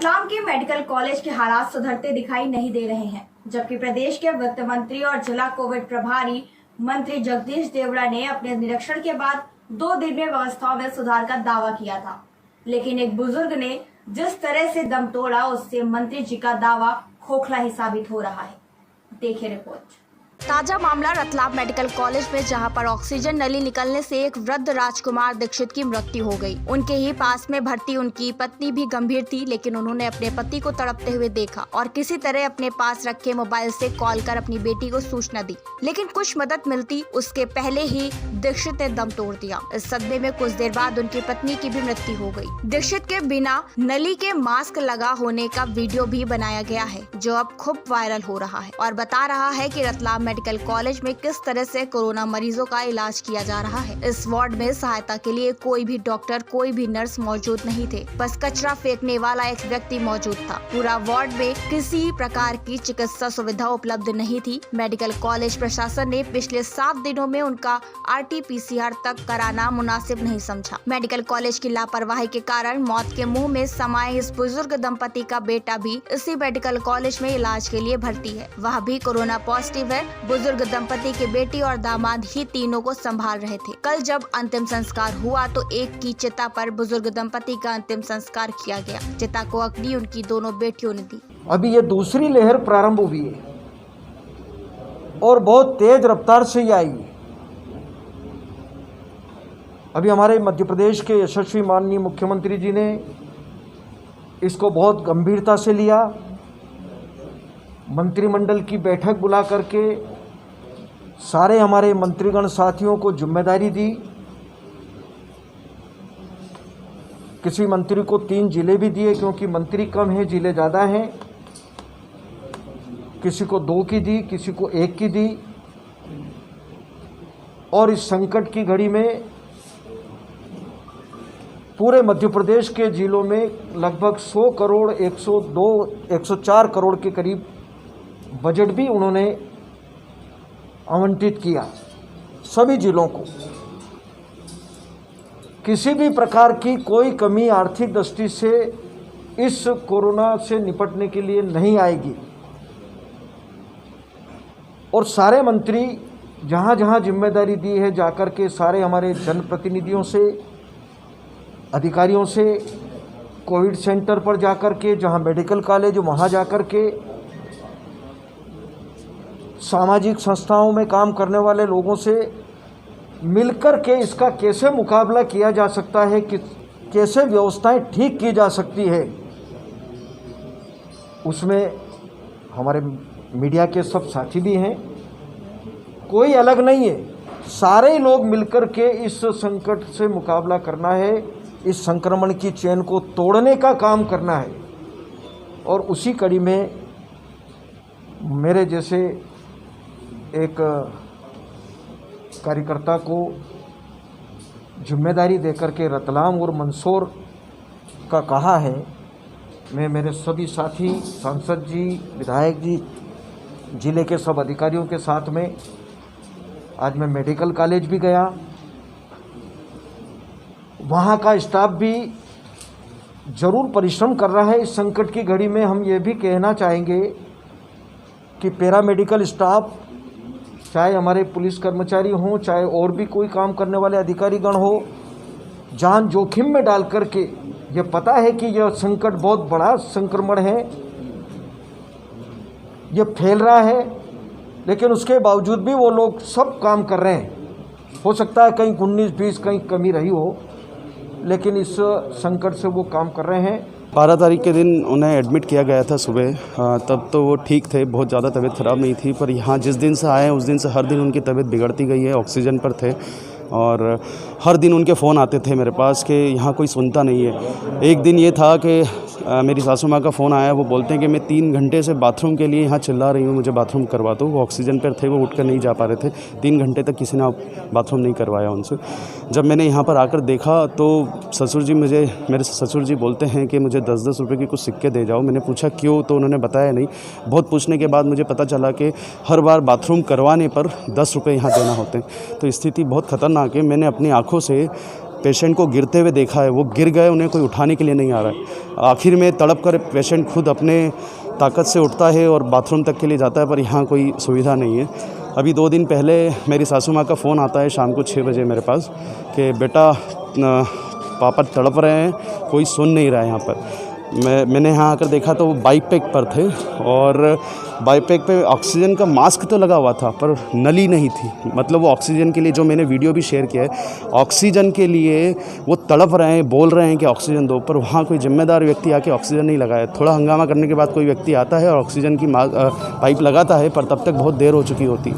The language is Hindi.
रतलाम के मेडिकल कॉलेज के हालात सुधरते दिखाई नहीं दे रहे हैं, जबकि प्रदेश के वित्त मंत्री और जिला कोविड प्रभारी मंत्री जगदीश देवड़ा ने अपने निरीक्षण के बाद 2 दिन में व्यवस्थाओं में सुधार का दावा किया था। लेकिन एक बुजुर्ग ने जिस तरह से दम तोड़ा, उससे मंत्री जी का दावा खोखला ही साबित हो रहा है। देखिए रिपोर्ट। ताजा मामला रतलाम मेडिकल कॉलेज में, जहां पर ऑक्सीजन नली निकलने से एक वृद्ध राजकुमार दीक्षित की मृत्यु हो गई। उनके ही पास में भर्ती उनकी पत्नी भी गंभीर थी, लेकिन उन्होंने अपने पति को तड़पते हुए देखा और किसी तरह अपने पास रखे मोबाइल से कॉल कर अपनी बेटी को सूचना दी। लेकिन कुछ मदद मिलती उसके पहले ही दीक्षित ने दम तोड़ दिया। इस सदमे में कुछ देर बाद उनकी पत्नी की भी मृत्यु हो गई। दीक्षित के बिना नली के मास्क लगा होने का वीडियो भी बनाया गया है, जो अब खूब वायरल हो रहा है और बता रहा है कि रतलाम मेडिकल कॉलेज में किस तरह से कोरोना मरीजों का इलाज किया जा रहा है। इस वार्ड में सहायता के लिए कोई भी डॉक्टर, कोई भी नर्स मौजूद नहीं थे, बस कचरा फेंकने वाला एक व्यक्ति मौजूद था। पूरा वार्ड में किसी प्रकार की चिकित्सा सुविधा उपलब्ध नहीं थी। मेडिकल कॉलेज प्रशासन ने पिछले 7 दिनों में उनका RT-PCR तक कराना मुनासिब नहीं समझा। मेडिकल कॉलेज की लापरवाही के कारण मौत के मुंह में समाये इस बुजुर्ग दंपति का बेटा भी इसी मेडिकल कॉलेज में इलाज के लिए भर्ती है। वह भी कोरोना पॉजिटिव है। बुजुर्ग दंपति की बेटी और दामाद ही तीनों को संभाल रहे थे। कल जब अंतिम संस्कार हुआ तो एक की चिता पर बुजुर्ग दंपति का अंतिम संस्कार किया गया। चिता को अग्नि उनकी दोनों बेटियों ने दी। अभी ये दूसरी लहर प्रारंभ हुई है और बहुत तेज रफ्तार से ये आई है। अभी हमारे मध्य प्रदेश के यशस्वी माननीय मुख्यमंत्री जी ने इसको बहुत गंभीरता से लिया। मंत्रिमंडल की बैठक बुला करके सारे हमारे मंत्रीगण साथियों को जिम्मेदारी दी। किसी मंत्री को 3 जिले भी दिए, क्योंकि मंत्री कम हैं, जिले ज़्यादा हैं। किसी को 2 की दी, किसी को 1 की दी। और इस संकट की घड़ी में पूरे मध्य प्रदेश के जिलों में लगभग 100 करोड़ 104 करोड़ के करीब बजट भी उन्होंने आवंटित किया सभी जिलों को। किसी भी प्रकार की कोई कमी आर्थिक दृष्टि से इस कोरोना से निपटने के लिए नहीं आएगी। और सारे मंत्री जहां जहां जिम्मेदारी दी है जाकर के सारे हमारे जनप्रतिनिधियों से, अधिकारियों से, कोविड सेंटर पर जाकर के, जहां मेडिकल कॉलेज वहां जाकर के, सामाजिक संस्थाओं में काम करने वाले लोगों से मिलकर के इसका कैसे मुकाबला किया जा सकता है, कि कैसे व्यवस्थाएं ठीक की जा सकती है, उसमें हमारे मीडिया के सब साथी भी हैं। कोई अलग नहीं है, सारे लोग मिलकर के इस संकट से मुकाबला करना है, इस संक्रमण की चेन को तोड़ने का काम करना है। और उसी कड़ी में मेरे जैसे एक कार्यकर्ता को जिम्मेदारी देकर के रतलाम और मंदसौर का कहा है। मैं मेरे सभी साथी, सांसद जी, विधायक जी, जिले के सब अधिकारियों के साथ में आज मैं मेडिकल कॉलेज भी गया। वहाँ का स्टाफ भी ज़रूर परिश्रम कर रहा है। इस संकट की घड़ी में हम ये भी कहना चाहेंगे कि पैरामेडिकल स्टाफ, चाहे हमारे पुलिस कर्मचारी हों, चाहे और भी कोई काम करने वाले अधिकारीगण हो, जान जोखिम में डाल करके, ये पता है कि यह संकट बहुत बड़ा संक्रमण है, ये फैल रहा है, लेकिन उसके बावजूद भी वो लोग सब काम कर रहे हैं। हो सकता है कहीं 19-20 कहीं कमी रही हो, लेकिन इस संकट से वो काम कर रहे हैं। 12 तारीख के दिन उन्हें एडमिट किया गया था सुबह। तब तो वो ठीक थे, बहुत ज़्यादा तबीयत ख़राब नहीं थी। पर यहाँ जिस दिन से आए हैं उस दिन से हर दिन उनकी तबीयत बिगड़ती गई है। ऑक्सीजन पर थे और हर दिन उनके फ़ोन आते थे मेरे पास कि यहाँ कोई सुनता नहीं है। एक दिन ये था कि मेरी सासू माँ का फ़ोन आया, वो बोलते हैं कि मैं 3 घंटे से बाथरूम के लिए यहाँ चिल्ला रही हूँ, मुझे बाथरूम करवा दो। वो ऑक्सीजन पर थे, वो उठ कर नहीं जा पा रहे थे। 3 घंटे तक किसी ने बाथरूम नहीं करवाया उनसे। जब मैंने यहाँ पर आकर देखा तो मेरे ससुर जी बोलते हैं कि मुझे 10-10 रुपये की कुछ सिक्के दे जाओ। मैंने पूछा क्यों, तो उन्होंने बताया नहीं। बहुत पूछने के बाद मुझे पता चला कि हर बार बाथरूम करवाने पर 10 रुपये यहाँ देना होते हैं। तो स्थिति बहुत ख़तरनाक है। मैंने अपनी आँखों से पेशेंट को गिरते हुए देखा है, वो गिर गए, उन्हें कोई उठाने के लिए नहीं आ रहा है। आखिर में तड़प कर पेशेंट खुद अपने ताकत से उठता है और बाथरूम तक के लिए जाता है, पर यहाँ कोई सुविधा नहीं है। अभी 2 दिन पहले मेरी सासू माँ का फ़ोन आता है शाम को 6 बजे मेरे पास कि बेटा पापा तड़प रहे हैं, कोई सुन नहीं रहा है यहाँ पर। मैंने यहाँ आकर देखा तो वो बाईपैक पर थे और बाईपैक पे ऑक्सीजन का मास्क तो लगा हुआ था पर नली नहीं थी। मतलब वो ऑक्सीजन के लिए, जो मैंने वीडियो भी शेयर किया है, ऑक्सीजन के लिए वो तड़प रहे हैं, बोल रहे हैं कि ऑक्सीजन दो, पर वहाँ कोई जिम्मेदार व्यक्ति आके ऑक्सीजन नहीं लगाया। थोड़ा हंगामा करने के बाद कोई व्यक्ति आता है और ऑक्सीजन की पाइप लगाता है, पर तब तक बहुत देर हो चुकी होती।